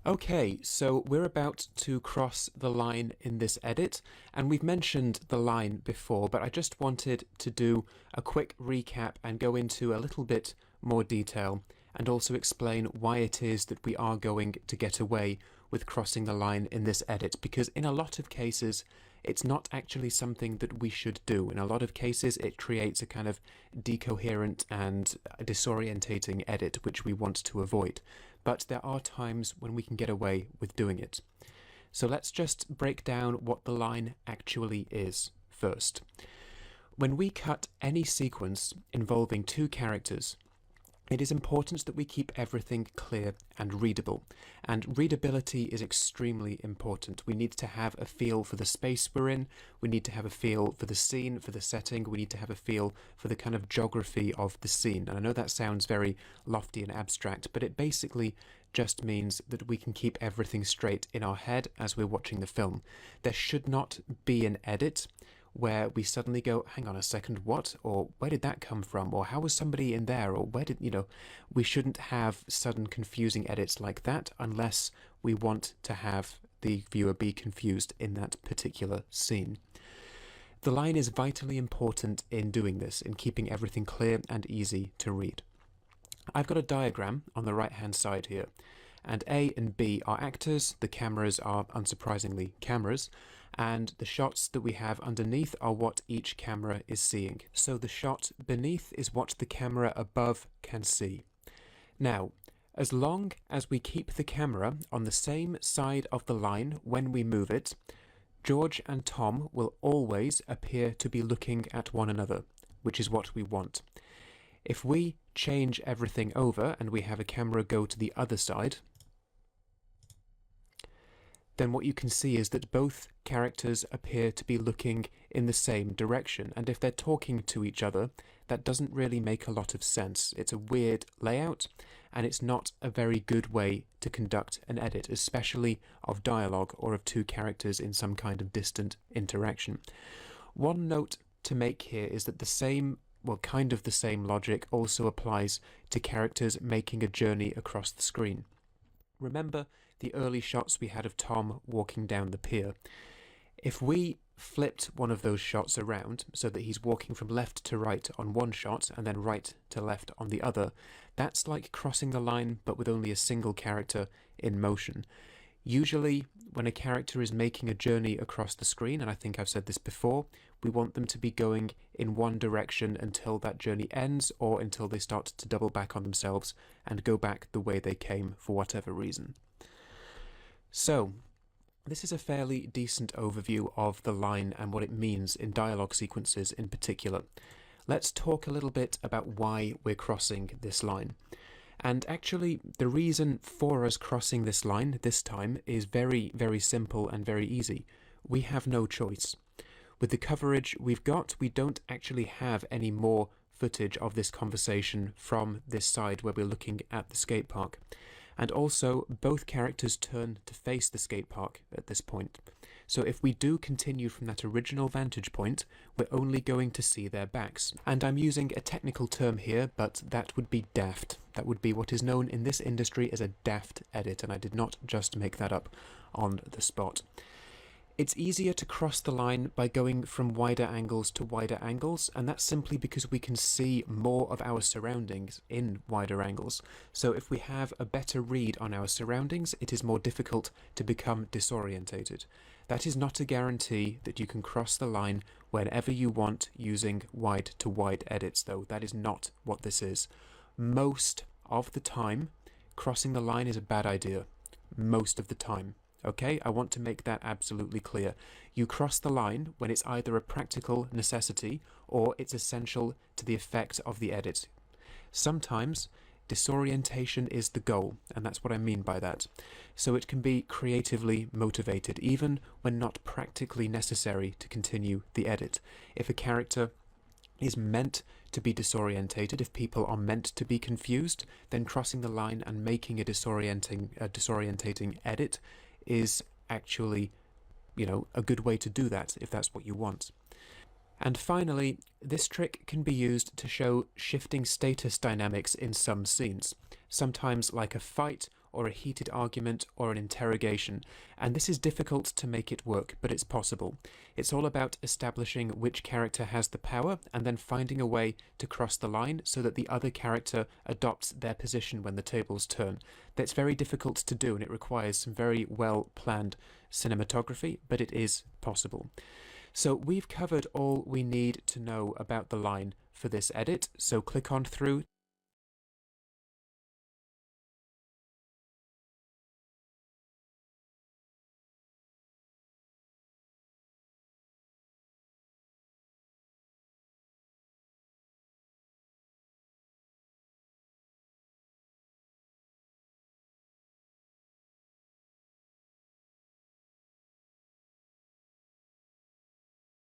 Okay, so we're about to cross the line in this edit, and we've mentioned the line before, but I just wanted to do a quick recap and go into a little bit more detail and also explain why it is that we are going to get away with crossing the line in this edit, because in a lot of cases it's not actually something that we should do. In a lot of cases it creates a kind of decoherent and disorientating edit which we want to avoid. But there are times when we can get away with doing it. So let's just break down what the line actually is first. When we cut any sequence involving two characters, it is important that we keep everything clear and readable, and readability is extremely important. We need to have a feel for the space we're in, we need to have a feel for the scene, for the setting, we need to have a feel for the kind of geography of the scene. And I know that sounds very lofty and abstract, but it basically just means that we can keep everything straight in our head as we're watching the film. There should not be an edit where we suddenly go, hang on a second, what? Or where did that come from? Or how was somebody in there? Or where did, we shouldn't have sudden confusing edits like that unless we want to have the viewer be confused in that particular scene. The line is vitally important in doing this, in keeping everything clear and easy to read. I've got a diagram on the right hand side here, and A and B are actors, the cameras are unsurprisingly cameras, and the shots that we have underneath are what each camera is seeing. So the shot beneath is what the camera above can see. Now, as long as we keep the camera on the same side of the line when we move it, George and Tom will always appear to be looking at one another, which is what we want. If we change everything over and we have a camera go to the other side, then what you can see is that both characters appear to be looking in the same direction. And if they're talking to each other, that doesn't really make a lot of sense. It's a weird layout, and it's not a very good way to conduct an edit, especially of dialogue or of two characters in some kind of distant interaction. One note to make here is that the same logic also applies to characters making a journey across the screen. Remember the early shots we had of Tom walking down the pier? If we flipped one of those shots around so that he's walking from left to right on one shot and then right to left on the other, that's like crossing the line but with only a single character in motion. Usually, when a character is making a journey across the screen, and I think I've said this before, we want them to be going in one direction until that journey ends or until they start to double back on themselves and go back the way they came for whatever reason. So, this is a fairly decent overview of the line and what it means in dialogue sequences in particular. Let's talk a little bit about why we're crossing this line. And actually, the reason for us crossing this line this time is very, very simple and very easy. We have no choice. With the coverage we've got, we don't actually have any more footage of this conversation from this side where we're looking at the skate park. And also, both characters turn to face the skate park at this point. So if we do continue from that original vantage point, we're only going to see their backs. And I'm using a technical term here, but that would be daft. That would be what is known in this industry as a daft edit, and I did not just make that up on the spot. It's easier to cross the line by going from wider angles to wider angles, and that's simply because we can see more of our surroundings in wider angles. So if we have a better read on our surroundings, it is more difficult to become disorientated. That is not a guarantee that you can cross the line whenever you want using wide to wide edits, though. That is not what this is. Most of the time, crossing the line is a bad idea. Most of the time. Okay, I want to make that absolutely clear. You cross the line when it's either a practical necessity or it's essential to the effect of the edit. Sometimes disorientation is the goal, and that's what I mean by that. So it can be creatively motivated, even when not practically necessary to continue the edit. If a character is meant to be disorientated, if people are meant to be confused, then crossing the line and making a disorientating edit is actually, a good way to do that if that's what you want. And finally, this trick can be used to show shifting status dynamics in some scenes, sometimes like a fight or a heated argument or an interrogation, and this is difficult to make it work, but it's possible. It's all about establishing which character has the power and then finding a way to cross the line so that the other character adopts their position when the tables turn. That's very difficult to do, and it requires some very well planned cinematography, but it is possible. So we've covered all we need to know about the line for this edit, so click on through